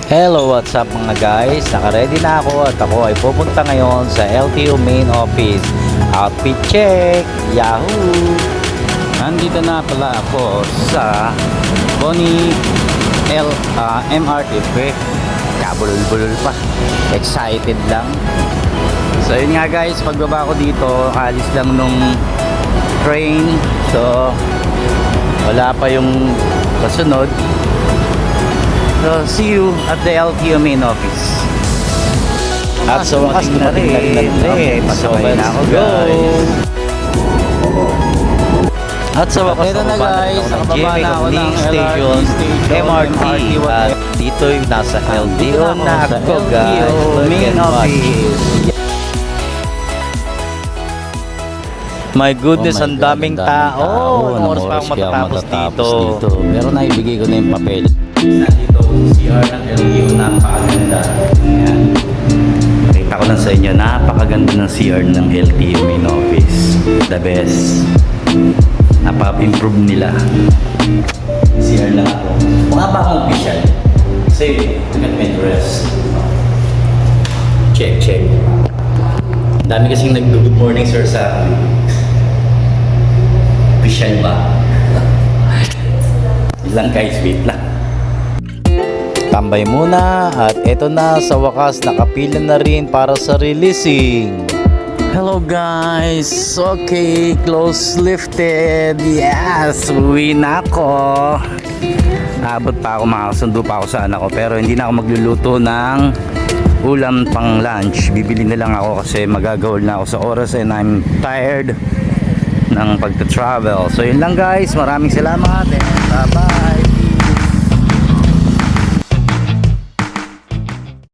Hello, what's up mga guys? Naka-ready na ako at ako ay pupunta ngayon sa LTO main office. Outfit check! Yahoo! Nandito na pala ako sa Bonnie MRT. Kabulol-bulol pa. Excited lang. So yun nga guys, pagbaba ko dito, alis lang nung train. So wala pa yung kasunod. So, see you at the LTO main office. At sa wakas, dumating na rin natin. Masabay na ako, guys. At sa wakas, ito na guys, nakababa na ako ng station, MRT. At dito yung nasa LTO na ako, guys. Main office. My goodness, ang daming tao. Anong oras pa akong matatapos dito. Pero naibigay ko na yung papel. Nandito CR ng LTO, napakaganda. Ayan. Kita ko lang sa inyo, napakaganda ng CR ng LTO main office. The best. Napaka-improve nila. CR lang ako. Mukha ba akong official? Kasi, look at my dress. Check, check. Dami kasing nag-good morning sir sa akin. Official ba? Ilang guys, wait lang. Tambay muna at eto na, sa wakas nakapila na rin para sa releasing. Hello guys, okay, close lifted. Yes, uwi na ako. Abot pa ako, makakasundo pa ako sa anak ko, pero hindi na ako magluluto ng ulam pang lunch. Bibili na lang ako kasi magagawal na ako sa oras and I'm tired ng pagta-travel. So yun lang guys, maraming salamat and bye bye.